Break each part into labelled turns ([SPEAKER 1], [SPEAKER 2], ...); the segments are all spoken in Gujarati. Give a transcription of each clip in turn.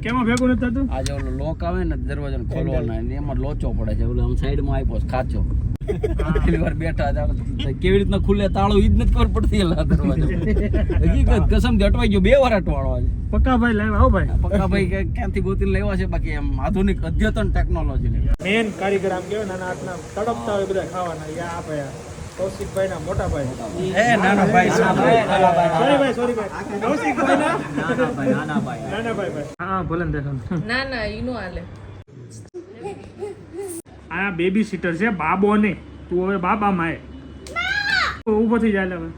[SPEAKER 1] કેમાં ભેગું નથી થતું?
[SPEAKER 2] આજે ઓલો લોક આવે ને દરવાજાને ખોલવાના એમાં લોચો પડે છે. ઓલો આમ સાઈડમાં આપ્યો ખાચો. પેલી વાર બેઠા હતા કેવી રીતના ખુલે તાળો ઈ જ નથી ખબર પડતી. એલા દરવાજો હકીકત કસમ અટવાઈ ગયો 2 વાર અટવાળો આજે.
[SPEAKER 1] પક્કાભાઈ લાવ્યા હો ભાઈ.
[SPEAKER 2] પક્કાભાઈ ક્યાંથી ગોતીને લેવા છે? બાકી એમ આધુનિક અદ્યતન ટેકનોલોજી લેવા.
[SPEAKER 1] મેન કારીગર આમ કેવો નાના હાથના તડપતા હોય બધા ખાવાના. યા આ ભાઈ કૌશિકભાઈ ના મોટા ભાઈ.
[SPEAKER 2] એ નાના ભાઈ
[SPEAKER 1] સોરી ભાઈ કૌશિકભાઈ ના નાના ભાઈ. હા ભલે દેખો.
[SPEAKER 3] ના ઈનો હાલે.
[SPEAKER 1] આ બેબી સીટર છે બાબો ને. તું હવે બાબા માય ઊભો થઈ જાય હવે.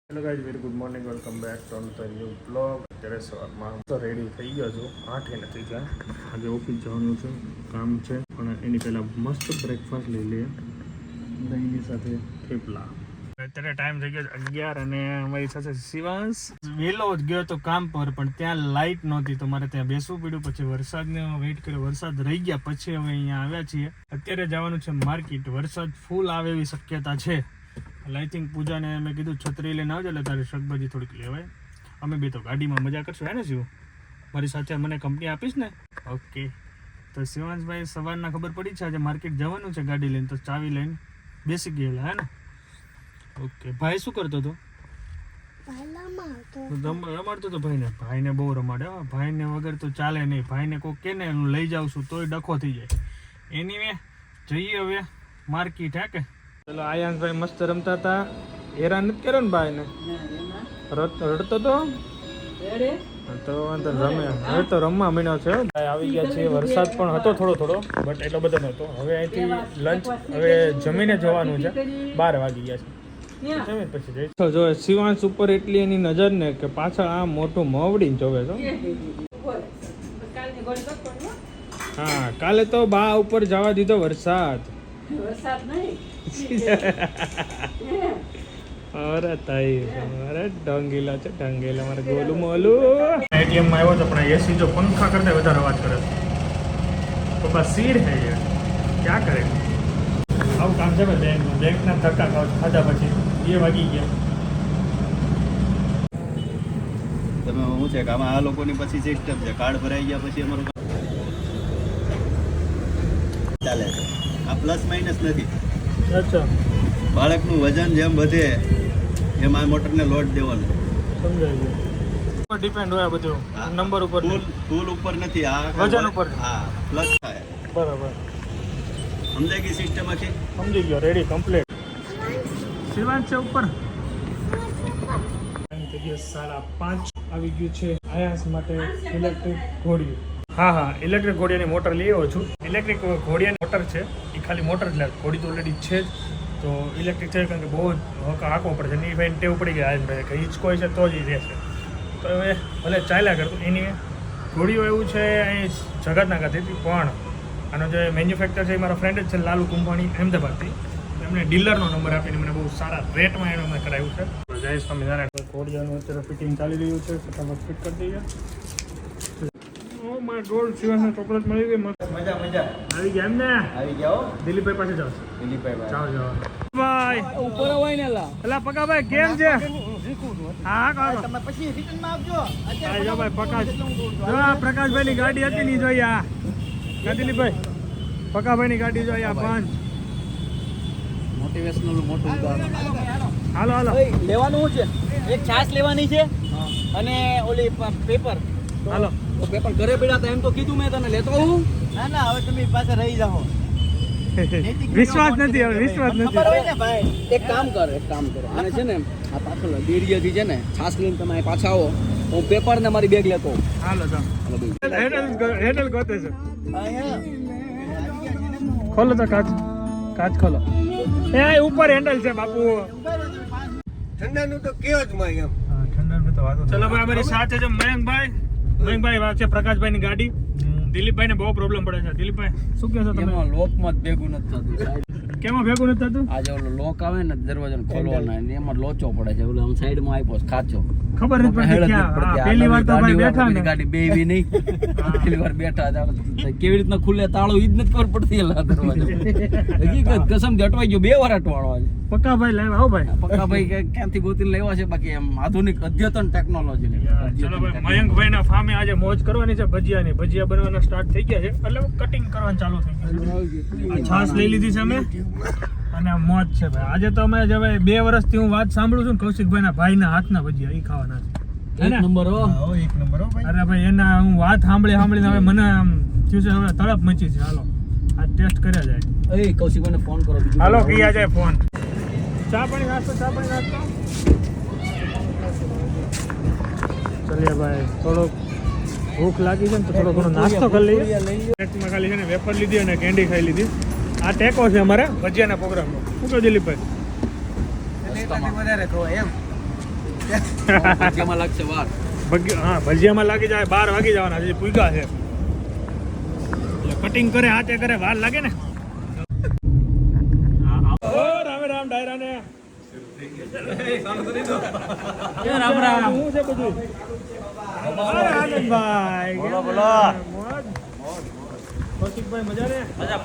[SPEAKER 1] Hello guys, very good morning, welcome back to another new blog. અત્યારે સવારમાં તો રેડી થઈ ગયો છું. 8 નથી થયા. આજે ઓફિસ જવાનું છે, કામ છે, પણ એની પહેલાં મસ્ત બ્રેકફાસ્ટ લઈ લઈએ. દહીંની સાથે થેપલા. અત્યારે ટાઈમ થઈ ગયો 11 અને અમારી સાથે શિવાંશ વહેલો જ ગયો તો કામ પર, પણ ત્યાં લાઇટ નહોતી તો મારે ત્યાં બેસવું પડ્યું. પછી વરસાદને વેઇટ કર્યો, વરસાદ રહી ગયા પછી હવે અહીંયા આવ્યા છીએ. અત્યારે જવાનું છે માર્કેટ. વરસાદ ફૂલ આવે એવી શક્યતા છે. આઈ થિંક પૂજાને મેં કીધું છત્રી લઈને આવજો એટલે તારી શાકભાજી થોડીક લેવાય. અમે બે તો ગાડીમાં મજા કરશું. હે ને શિવ? મારી સાથે મને કંપની આપીશ ને? ઓકે. તો શિવાંશભાઈ સવારના ખબર પડી છે આજે માર્કેટ જવાનું છે ગાડી લઈને, તો ચાવી લઈને બેસી ગયેલા. હે ને? ઓકે. ભાઈ શું કરતો હતો? રમાડતો હતો ભાઈને. ભાઈને બહુ રમાડે. ભાઈને વગર તો ચાલે નહીં. ભાઈને કોઈ કે ને હું લઈ જાઉં છું તોય ડખો થઈ જાય. એની જઈએ હવે માર્કેટ. હે કે ચલો. આયાંશભાઈ મસ્ત રમતા હતા. હેરાન નથી કર્યો ને ભાઈને? રડતો તો વાંધો રમે. હવે તો રમવા મીણ્યો છે. આવી ગયા છે. વરસાદ પણ હતો થોડો બટ એટલો બધો નહોતો. હવે અહીંથી લંચ હવે જમીને જવાનું છે. 12 વાગી ગયા છે. પછી જો શિવાંશ ઉપર એટલી એની નજર ને કે પાછળ આ મોટું મવડીને જોવે છો. હા, કાલે તો બા ઉપર જવા દીધો વરસાદ. અરે તાઈ અરે ઢંગીલા છે ઢંગીલા. મારે ગોલું મોલું એટીએમ માં આવ્યો તો પણ એસી જો પંખા કરતા વધારે અવાજ કરે છે. પપ્પા સીડ હે યાર, ક્યાં કરે? આવું કામ છે ભાઈ. બેંકના ધક્કા ખાધા પછી 2 વાગી ગયા.
[SPEAKER 4] તમે શું છે કે આમાં આ લોકોની પછી સિસ્ટમ છે, કાર્ડ ભરાઈ ગયા પછી અમારું ચાલે છે. આ પ્લસ માઇનસ નથી.
[SPEAKER 1] અચ્છા.
[SPEAKER 4] બાળકનું વજન જેમ વધે એમ આ મોટરને લોડ દેવાનો.
[SPEAKER 1] સમજાઈ ગયું. ડિપેન્ડ હોય બધું નંબર ઉપર,
[SPEAKER 4] ટૂલ ઉપર નથી, આ
[SPEAKER 1] વજન ઉપર.
[SPEAKER 4] હા, પ્લસ થાય.
[SPEAKER 1] બરાબર.
[SPEAKER 4] સમજાઈ ગઈ સિસ્ટમ આખી?
[SPEAKER 1] સમજી ગયો. Ready complete. શિવાંશ છે ઉપર. 5:30 આવી ગયું છે. આયાસ માટે ઇલેક્ટ્રિક ઘોડી. હા, ઇલેક્ટ્રિક ઘોડિયાની મોટર લઈ આવ્યો છું. ઇલેક્ટ્રિક ઘોડિયાની મોટર છે એ ખાલી મોટર જ લે. ઘોડી તો ઓલરેડી છે જ. તો ઇલેક્ટ્રિક છે કારણ કે બહુ જ હાંકવો પડે છે. એની ભાઈને ટેવ પડી ગયા આયનભાઈ કે હિંચકો છે તો જ રહેશે. તો હવે ભલે ચાલ્યા કરતું. એની ઘોડીઓ એવું છે અહીં જગતના ખાતેથી, પણ આનો જે મેન્યુફેક્ચર છે એ મારા ફ્રેન્ડ જ છે, લાલુ કુંભાણી, અમદાવાદથી. એમને ડીલરનો નંબર આપીને મને બહુ સારા રેટમાં એને મેં કરાવ્યું છે. જય સ્વામિનારાયણ. ઘોડિયાનું અત્યારે ફિટિંગ ચાલી રહ્યું છે. ફટાફટ ફિટ કરી દઈએ. ઓ માય ગોડ, શિવાંશને ચોકલેટ મળી ગઈ. મજા આવી ગયા એમ ને?
[SPEAKER 4] આવી ગયા હો.
[SPEAKER 1] દિલીપભાઈ પાસે જાઓ.
[SPEAKER 4] દિલીપભાઈ
[SPEAKER 1] જાઓ ભાઈ.
[SPEAKER 2] ઉપર હોય ને લા.
[SPEAKER 1] એલા પકાભાઈ કેમ છે? હા કરો.
[SPEAKER 4] તમે પછી રિટર્નમાં આવજો.
[SPEAKER 1] આ જો ભાઈ પ્રકાશ. જો આ પ્રકાશભાઈની ગાડી હતી ની જોઈ. આ દિલીપભાઈ પકાભાઈની ગાડી જોઈ. આ 5
[SPEAKER 2] મોટિવેશનલ મોટું ઉદાહરણ.
[SPEAKER 1] હાલો
[SPEAKER 2] લેવાનું છે. એક છાશ લેવાની છે અને ઓલી પેપર.
[SPEAKER 1] હાલો.
[SPEAKER 2] તો પેપર ઘરે પડ્યા હતા એમ તો કીધું મેં તને. લેતો આવું?
[SPEAKER 4] ના હવે તમે પાસે રહી જાઓ.
[SPEAKER 1] વિશ્વાસ નથી. હવે વિશ્વાસ નથી.
[SPEAKER 2] એક કામ કર અને છે ને આ પાછળ બેરિયાથી છે ને છાશ લઈને તમે અહીં પાછા આવો. હું પેપર ને મારી બેગ લેતો.
[SPEAKER 1] હાલો હેન્ડલ ગોતે છે. ખોલો તો કાચ ખોલો. એ ઉપર હેન્ડલ છે બાપુ.
[SPEAKER 4] ઠંડાનું તો કેવો જ માં એમ.
[SPEAKER 1] ઠંડાનું તો વાતો. ચલો ભાઈ, અમારી સાથે છે મયંકભાઈ વાત છે પ્રકાશભાઈની ગાડી. દિલીપભાઈને બહુ પ્રોબ્લેમ પડે છે. દિલીપભાઈ શું કહો છો તમે?
[SPEAKER 2] લોકમાં ભેગું નથી થતું.
[SPEAKER 1] કેમાં ભેગું નથી થતું?
[SPEAKER 2] આ જે ઓલો લોક આવે ને દરવાજો ખોલવાનો એમાં લોચો પડે છે. ઓલો આમ સાઈડમાં આપ્યો છે ખાચો.
[SPEAKER 1] ખબર નથી પડતી
[SPEAKER 2] હેળત
[SPEAKER 1] ક્યાં.
[SPEAKER 2] નથી પડતી.
[SPEAKER 1] હા, પહેલી વાર તો ભાઈ
[SPEAKER 2] ગાડી
[SPEAKER 1] બેઠા
[SPEAKER 2] હોય,
[SPEAKER 1] ને
[SPEAKER 2] ગાડી બેવી નહીં. પહેલી વાર બેઠા હતા. કેવી રીતના ખુલે તાળું ઈ જ નથી ખબર પડતી. એલા દરવાજો હકીકત કસમ અટવાઈ ગયો. 2 વાર અટવાડો આજે.
[SPEAKER 1] પક્કા ભાઈ લાવ્યા હો ભાઈ.
[SPEAKER 2] પક્કા ભાઈ ક્યાંથી ગોતીને લેવા છે? બાકી એમ આધુનિક અદ્યતન ટેકનોલોજી ને
[SPEAKER 1] ચલો ભાઈ, મયંકભાઈ ના ફાર્મે આજે મોજ કરવાની છે. ભજીયાની ભજીયા બનવાના સ્ટાર્ટ થઈ ગયા છે, એટલે કટિંગ કરવાનું ચાલુ થઈ ગયું છે. છાશ લઈ લીધી છે અમે અને મોજ છે ભાઈ. આજે તો અમે હવે 2 વર્ષથી હું વાત સાંભળું છું ને કૌશિકભાઈ ના ભાઈ ના હાથના ભજીયા ઈ ખાવાના છે.
[SPEAKER 2] એક નંબર હો.
[SPEAKER 4] એક નંબર હો ભાઈ.
[SPEAKER 1] અરે ભાઈ એના હું વાત સાંભળીને હવે મને આમ થયું છે હવે તડપ મચી છે. હાલો આ ટેસ્ટ કર્યા જાય.
[SPEAKER 2] એ કૌશિકભાઈને ફોન કરો. બીજું
[SPEAKER 1] હાલો કયા જાય ફોન. ચા પાણી નાસ્તો ચલીએ ભાઈ. થોડોક ભૂખ લાગી છે ને તો થોડો ઘણો નાસ્તો કરી લઈએ. પ્લેટમાં ખાલી છે ને વેફર લીધી અને કેન્ડી ખાઈ લીધી. આ ટેકો છે અમારે ભજીયાના પ્રોગ્રામનો. શું કહો દિલીપભાઈ?
[SPEAKER 2] કેમાં લાગશે વાર?
[SPEAKER 1] હા, ભજીયામાં લાગી જાય 12 વાગી જવાના. હજી પૂગા છે એટલે કટિંગ કરે હાથે કરે વાર લાગે ને. ઓ રામે રામ ડાયરા ને
[SPEAKER 2] રામ રામ.
[SPEAKER 1] શું છે બધું? અરે આનંદભાઈ
[SPEAKER 4] બોલો, બોલો.
[SPEAKER 1] મોજ. કૌશિકભાઈ મજા ને?
[SPEAKER 2] મજા.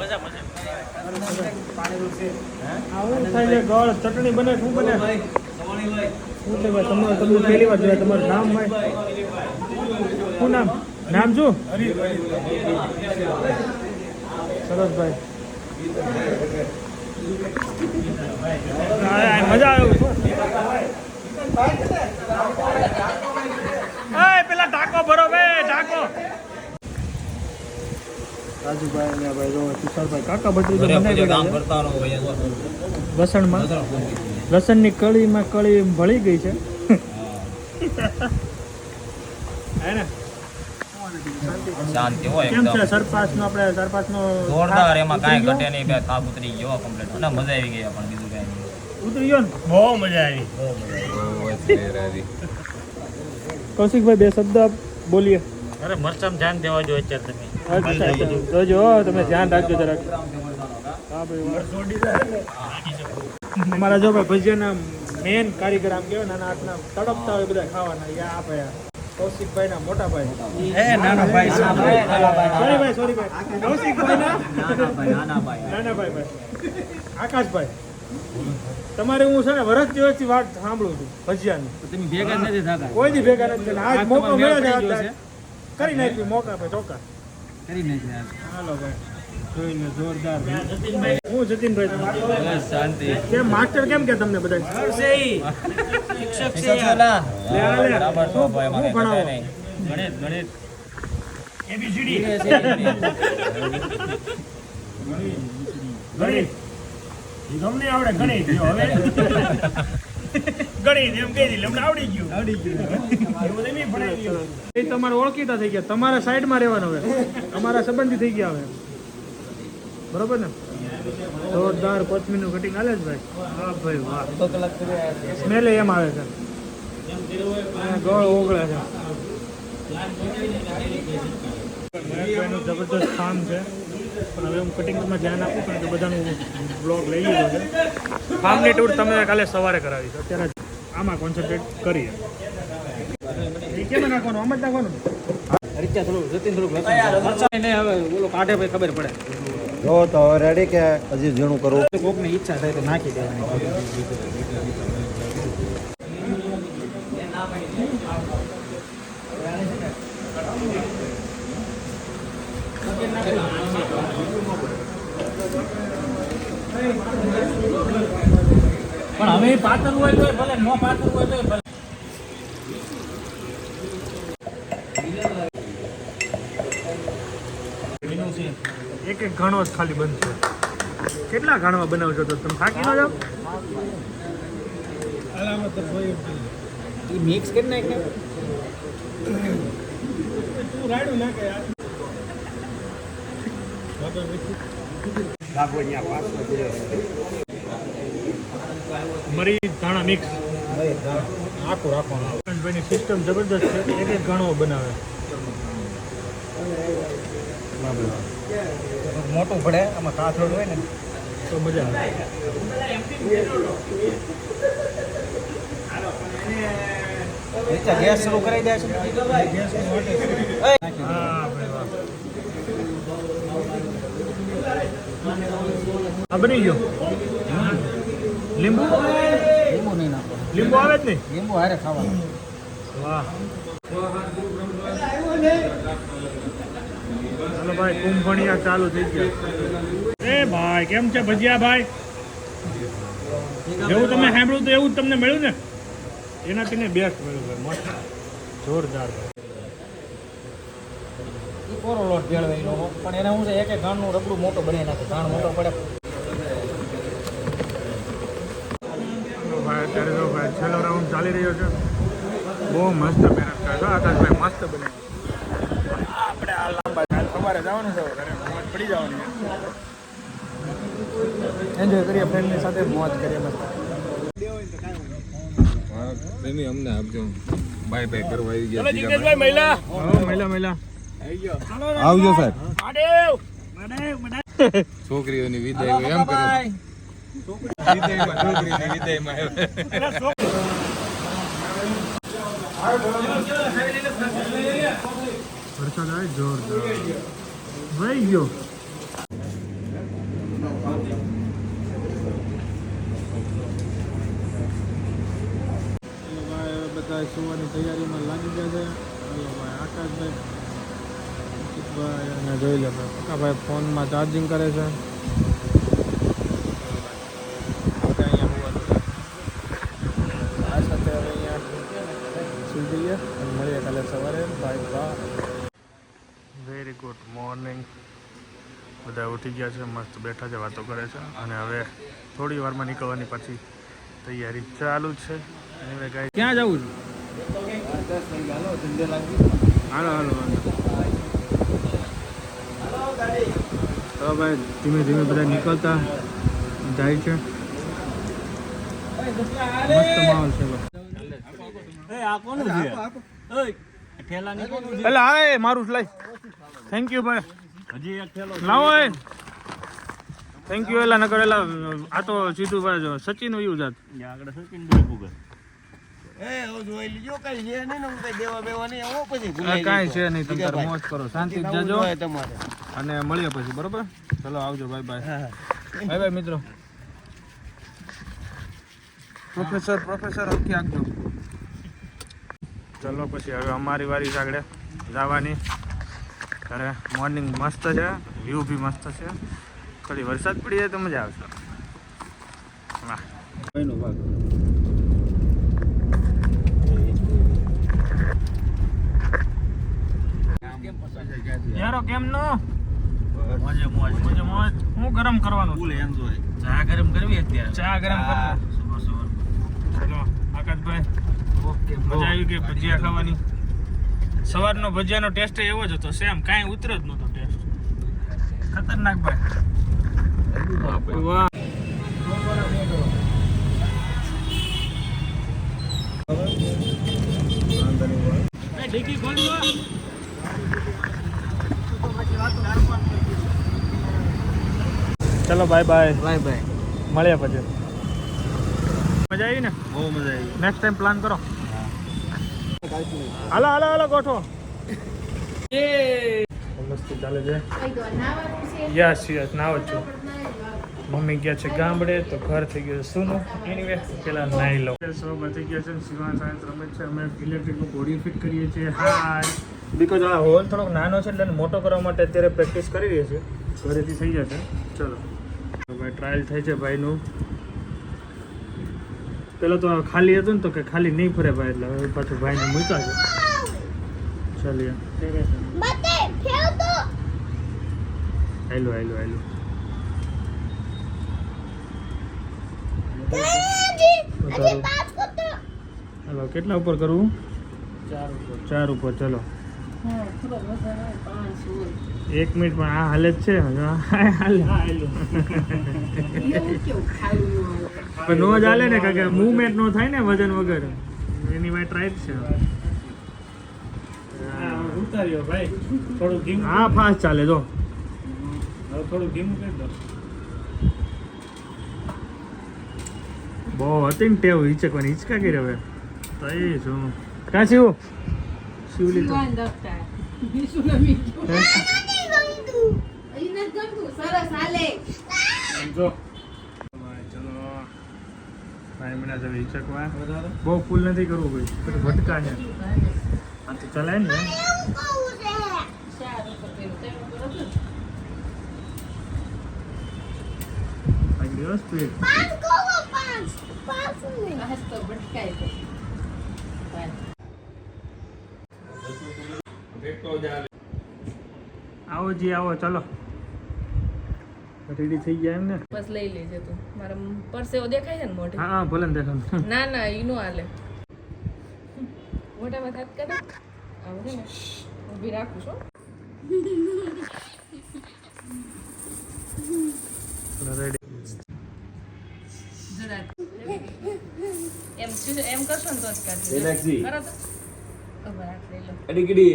[SPEAKER 1] આ શું થાય છે? ગોળ ચટણી બને શું બને? શું છે ભાઈ? તમને પહેલી વાર જોયા. તમારું નામ ભાઈ શું નામ? નામ શું? સરસ ભાઈ. મજા આવ્યું. પેલા ટાકો ભરો બે ટાકો. રાજુભાઈ ને ભાઈ જો તુષારભાઈ કાકા ભત્રીજો બનાવી રહ્યા છે. લસણમાં લસણની કળીમાં કળી ભળી ગઈ છે. હે ને?
[SPEAKER 3] શાંતિ હોય
[SPEAKER 1] કેમ છે
[SPEAKER 3] એકદમ
[SPEAKER 1] સરપાસનો આપણે સરપાસનો
[SPEAKER 3] જોરદાર. એમાં કાંઈ ઘટે નહીં. બે થાપ ઉતરી ગયો કમ્પ્લીટ. અને મજા આવી ગઈ. પણ બીજું કાંઈ નહીં.
[SPEAKER 1] ઉતરી ગયો ને? બહુ મજા આવી. કૌશિકભાઈ 2 શબ્દ બોલીએ.
[SPEAKER 3] અરે મરચામ ધ્યાન દેવા જોઈએ અત્યારે તમે.
[SPEAKER 1] અચ્છા જોજો તમે ધ્યાન રાખજો જરાક. હા ભાઈ અમારા જો ભાઈ ભજીયાના મેન કારીગર આમ કહેવાય નાના હાથના તડપતા હોય બધા ખાવાના. યા આ ભાઈ કૌશિકભાઈ ના મોટા ભાઈ.
[SPEAKER 2] નાનો ભાઈ.
[SPEAKER 1] સોરી ભાઈ કૌશિકભાઈ ના નાના ભાઈ આકાશભાઈ. તમારે હું છે ને વર્ષ દિવસથી વાત સાંભળું છું ભજીયાની.
[SPEAKER 2] તમે ભેગા નથી થતા.
[SPEAKER 1] કોઈ દી ભેગા નથી થતા. આજ મોકો મળ્યો છે. કરી નાખ્યું મોકા ભાઈ ચોક્કા.
[SPEAKER 2] કરી નાખ્યા.
[SPEAKER 1] હાલો ભાઈ જોઈને જોરદાર. હું જતીનભાઈ તમારો
[SPEAKER 2] બસ શાંતિ.
[SPEAKER 1] કેમ માસ્ટર કેમ કે તમને બધા
[SPEAKER 3] શિક્ષક છે યાર. બરાબર છો ભાઈ.
[SPEAKER 1] હું
[SPEAKER 3] મને
[SPEAKER 1] ભણાવો?
[SPEAKER 3] નહીં. ગણિત
[SPEAKER 1] એબીસીડી ગણિત ગમે આવડે ગણિત જો હવે ગણિત એમ કહી દીધું અમને આવડી ગયું એવું બધું નહીં ભણાઈ ગયું. એ તમારે ઓળખીતા થઈ ગયા. તમારા સાઈડમાં રહેવાનું હવે. અમારા સંબંધી થઈ ગયા હવે. બરોબર ને? જોરદાર કોથમીરનું કટિંગ હાલે છે ભાઈ. વાહ ભાઈ વાહ. સ્મેલ એમ આવે છે. ગોળ ઓગળે છે. મહેકભાઈનું જબરદસ્ત કામ છે. પણ હવે હું કટિંગમાં ધ્યાન આપું કારણ કે બધાનું બ્લોગ લઈ લીધો છે. ફાર્મની ટૂર તમે કાલે સવારે કરાવીશ. અત્યારે આમાં કોન્સન્ટ્રેટ કરીએ. એ કેમ નાખવાનું? આમ જ નાખવાનું.
[SPEAKER 2] રીચા થોડું જતીન થોડુંક લખાણ ને હવે ઓલો કાઢે ભાઈ ખબર પડે.
[SPEAKER 4] જો તો હવે રેડી કે હજી ઝીણું કરવું?
[SPEAKER 2] કોકની ઈચ્છા થાય તો નાખી દેવાની. પણ હવે પાતળ હોય તો ભલે, ન પાતળ હોય તો ભલે.
[SPEAKER 1] એક ઘણો જ ખાલી બનશે. કેટલા ઘાણવા બનાવશો તો તમે થાકી ન જાવ?
[SPEAKER 2] મિક્સ કરી નાખે.
[SPEAKER 1] તું રાડું નાખે યાર. મરી ધાણા મિક્સ આખું રાખવાનું. ભાઈની સિસ્ટમ જબરદસ્ત છે. એક એક ઘણો બનાવે.
[SPEAKER 4] મોટું પડે આમાં કાથરોડ હોય ને
[SPEAKER 1] તો મજા આવે.
[SPEAKER 2] ગેસ શરૂ કરાવી દે છે.
[SPEAKER 1] હા ભાઈ વાહ. આ બની ગયો. લીંબુ
[SPEAKER 2] લીંબુ નહીં નાખો.
[SPEAKER 1] લીંબુ આવે જ નહીં.
[SPEAKER 2] લીંબુ હારે ખાવાનું.
[SPEAKER 1] વાહ. ચાલો ભાઈ કુંભણિયા ચાલુ થઈ ગયા. એ ભાઈ કેમ છે ભજીયા ભાઈ? જેવું તમે સાંભળ્યું તો એવું જ તમને મળ્યું ને? એનાથી ને બેસ્ટ મળ્યું ભાઈ, મસ્ત જોરદાર ભાઈ.
[SPEAKER 2] ઈ કોરો લોટ ભેળવાઈ નો પણ એને હું છે એક એક ઘાણનું રબડું મોટો બનાવી નાખે. ઘાણ મોટો પડે.
[SPEAKER 1] ભાઈ અત્યારે તો ભાઈ છેલ્લો રાઉન્ડ ચાલી રહ્યો છે. બહુ મસ્ત મહેનત કરે છે આકાશભાઈ, મસ્ત બને. આપણે આ લાંબા કાલ સવારે જવાનું છે, ઘરે મોજ પડી જવાની. એન્જોય કરીએ ફ્રેન્ડની સાથે, મોજ કરીએ મસ્ત.
[SPEAKER 5] પ્રેમી અમને આપજો. બાય બાય કરવા આવી ગયા.
[SPEAKER 1] ચલો જિગ્નેશભાઈ મહિલા. હા મહિલા.
[SPEAKER 5] આવજો સાહેબ.
[SPEAKER 1] મહાદેવ.
[SPEAKER 5] છોકરીઓની વિદાય હોય એમ કરે. વિદાયમાં છોકરીની વિદાયમાં
[SPEAKER 1] વરસાદ આવે જોરદાર. વહી ગયો. બધા સુવાની તૈયારીમાં લાગી ગયા છે. હલો ભાઈ આકાશભાઈ અને જોઈ લે ભાઈ પક્કાભાઈ ફોનમાં ચાર્જિંગ કરે છે. આ સાથે હવે અહીંયા સુઈ જઈએ અને મળીએ કાલે સવારે. Bye bye. Very good morning. બધા ઉઠી ગયા છે, મસ્ત બેઠા છે, વાતો કરે છે અને હવે થોડી વારમાં નીકળવાની પાછી તૈયારી ચાલુ છે. ક્યાં જવું છે? હાલો હાલો તો ભાઈ ધીમે ધીમે બધા નીકળતા જાય છે. મસ્ત માહોલ છે એટલે હા મારું લઈ. થેન્ક યુ ભાઈ. લાવો એ થેન્ક યુ. એલા નકર એલા આ તો સીધું ભાઈ સચિન એવું જાત. કાંઈ છે નહીં, તમે તારે મોજ કરો, શાંતિ જજો અને મળીએ પછી. બરોબર, ચલો આવજો. Bye bye. બાય બાય મિત્રો. પ્રોફેસર ઓકે આપજો. ચલો પછી હવે અમારી વારી આગળ જવાની. ઘરે મોર્નિંગ મસ્ત છે, વ્યૂ બી મસ્ત છે. ખાલી વરસાદ પડી જાય તો મજા આવશે. વાહ. યારો કેમ નો મોજે મોજ હું ગરમ કરવાનું ફૂલ એન્જોય. ચા ગરમ કરવી અત્યારે. ચા ગરમ કરવી. ચલો આકાશભાઈ ઓકે. મજા આવી ગઈ ભજીયા ખાવાની. સવારનો ભજીયાનો ટેસ્ટ એવો જ હતો, સેમ, કાંઈ ઉતર જ નહોતો ટેસ્ટ. ખતરનાક ભાઈ. વાહ. ડીકી ખોલ દો. ચલો બાય બાય.
[SPEAKER 2] Bye bye.
[SPEAKER 1] મળીએ પછી. મજા આવી ને?
[SPEAKER 2] બહુ મજા આવી.
[SPEAKER 1] નેક્સ્ટ ટાઈમ પ્લાન કરો. હાલો હાલો હાલો ગોઠવો. મસ્તી ચાલે છે. યસ નાવ જ છું. મમ્મી ગયા છે ગામડે તો ઘર થઈ ગયું સુનું. એનીવે પેલા નાઈ લો. સો બચી ગયા છે. શિવા સાયન્સ રમે છે. અમે ઇલેક્ટ્રિકનું બોડી ફિટ કરીએ છીએ. હા બીકોઝ આ હોલ થોડોક નાનો છે એટલે મોટો કરવા માટે અત્યારે પ્રેક્ટિસ કરી રહી છે. ઘરેથી થઈ જશે. ચલો ભાઈ ટ્રાયલ થઈ છે ભાઈનું. પેલો તો ખાલી હતું ને તો કે ખાલી નહીં ફરે ભાઈ, એટલે હવે પાછું ભાઈને મૂક્યા છે. ચાલીએ હેલો હેલો કેટલા ઉપર કરવું? 4 ઉપર. ચલો 1 મિનિટ પણ આ હાલે જ છે. પણ નો જ હાલે ને, કારણ કે મૂવમેન્ટ નો થાય ને વજન વગર. એની વાય ટ્રાય છે. ઉતાર્યો ભાઈ થોડું ધીમું. હા ફાસ્ટ ચાલે જો. હવે થોડું ધીમું કરી દો. બહુ હતી ને ટેવ હિચકવાની હિચકા કરી હવે તો એ શું કાં શિવ શિવલી તો જો ચલો 5 મિનિટ હવે હિચકવા બહુ ફૂલ નથી કરવું ભાઈ પછી ભટકા છે આ તો ચલાય ને સ્પીડ આવો જી આવો ચલો રેડી થઈ ગયા એમ ને
[SPEAKER 6] બસ લઈ લેજે તું મારા પરસેવો દેખાય છે ને મોઢે
[SPEAKER 1] હા હા ભલે ને દેખો
[SPEAKER 6] ના ના ઈ નો હાલે મોઢામાં હાથ કાઢો આવું છે ને ઊભી રાખું છું
[SPEAKER 1] રેડી
[SPEAKER 6] જરા એમ કરશો ને તો જ કાઢી
[SPEAKER 2] એનાક્ષી.
[SPEAKER 6] કરો તો ઉભા રાખ લઈ લો
[SPEAKER 2] અડીકડી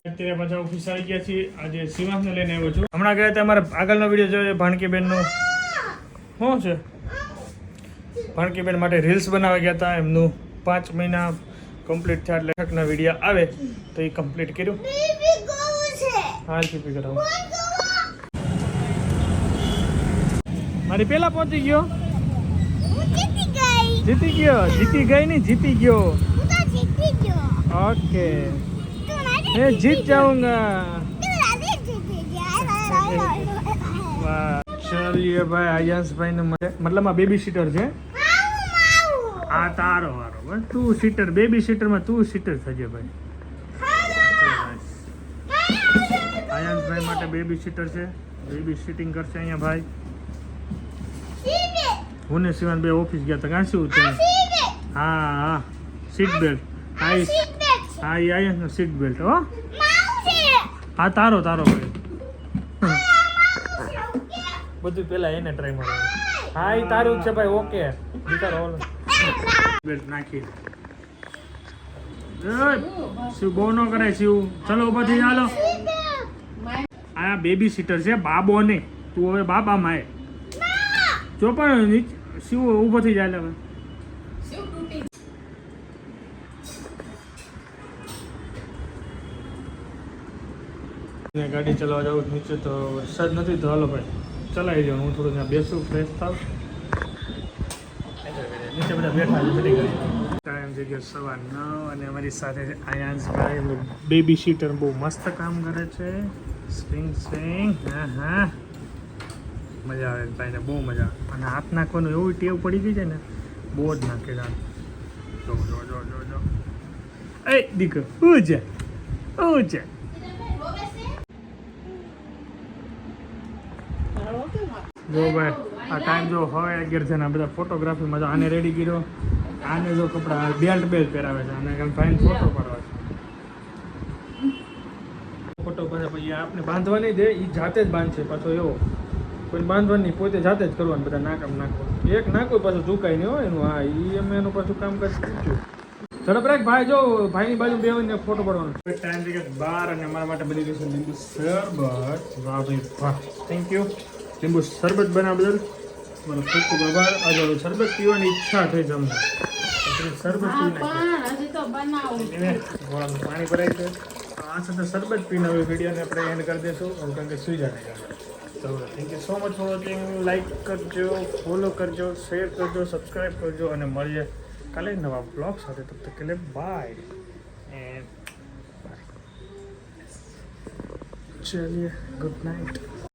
[SPEAKER 1] અત્યારે પાછા ઓફિસ આવી ગયા છીએ આજે શિવાંશને લઈને આવ્યો છું હમણાં ગયા હતા અમારા આગળનો વિડીયો જોયો ભાણકીબેનનો શું છે ભાણકીબેન માટે રીલ્સ બનાવવા ગયા હતા એમનું 5 મહિના કમ્પ્લીટ થયા એટલે લેખકના વિડીયો આવે તો એ કમ્પ્લીટ કર્યું હાલ પીપી કરાવું મારી પેલા પહોંચી ગયો જીતી ગયો જીતી ગયો ઓકે मैं जीत जाऊंगा वाह चलिए भाई आयांश भाई ने मतलब આ બેબી સીટર છે આ તારો વારો બસ તું સીટર બેબી સીટર માં તું સીટર થજે ભાઈ આयांश ભાઈ માટે બેબી સીટર છે બેબી સીટિંગ કરશે અહીંયા ભાઈ હું ને શિવાન બે ઓફિસ ગયા હતા કાં શું છે હા હા સીટ બેલ્ટ હા એ આयांश નો સીટ બેલ્ટ હો હા તારો ભાઈ બધું પેલા એને ટ્રાય મારવાનું હા એ તારું જ છે ભાઈ ઓકે તારો બેલ્ટ નાખી શિવ બહુ ન કરે શિવ ચલો ઉભા થઈ ચાલો આ બેબી સીટર છે બાબો નહીં તું હવે બાબા માય જો પણ શિવ ઊભો થઈ જાય હવે ગાડી ચલાવવા જાઉં નીચે તો વરસાદ નથી તો હાલો ભાઈ ચલાવી જાઉં હું થોડું ત્યાં બેસું ફ્રેશ થાવ નીચે બધા બેઠા છે બધી ગાડી ટાઈમ થઈ ગયો 9:15 અને અમારી સાથે આयांशભાઈ બેબી સીટર બહુ મસ્ત કામ કરે છે સ્વિંગ હા મજા આવે ભાઈને બહુ મજા અને હાથ નાખવાનું એવું ટેવ પડી ગઈ છે ને બહુ જ નાખે જો એ દીકરો ઉજે જો ભાઈ આ ટાઈમ જો હવે 11 છે ને આ બધા ફોટોગ્રાફીમાં આને રેડી કર્યો આને જો કપડા બેલ્ટ પહેરાવે છે અને કેમ ફાઇન ફોટો પાડવા છે ફોટો પછી આપણે બાંધવા નહીં દે એ જાતે જ બાંધશે પાછો એવો કોઈ બાંધવાની પોતે જાતે જ કરવાનું બધા નાકામ નાખવાનું એક નાખો પાછું ઝુકાય નહીં હોય એનું હા એ અમે એનું પાછું કામ કરી શીખ્યું ઝડપ રાખ ભાઈ જો ભાઈની બાજુ બેહીને ફોટો પાડવાનો ટાઈમ થઈ ગયો 12 અને અમારા માટે બની ગયું છે લીંબુ શરબત વાહ ભાઈ વાહ થેન્ક યુ લીંબુ શરબત બનાવ બદલ મારો ખૂબ ખૂબ આભાર આજે શરબત પીવાની ઈચ્છા થઈ છે અમને શરબત પી પાણી ભરાય છે આ સાથે શરબત પીને હવે વિડીયોને આપણે એન્ડ કરી દઈશું કારણ કે સુઈ જાય તો thank you so much for watching like કરજો ફોલો કરજો શેર કરજો સબસ્ક્રાઈબ કરજો અને મળીએ કાલે નવા બ્લોગ સાથે તબ તક કે लिए बाय एंड बाय चलिए गुड नाइट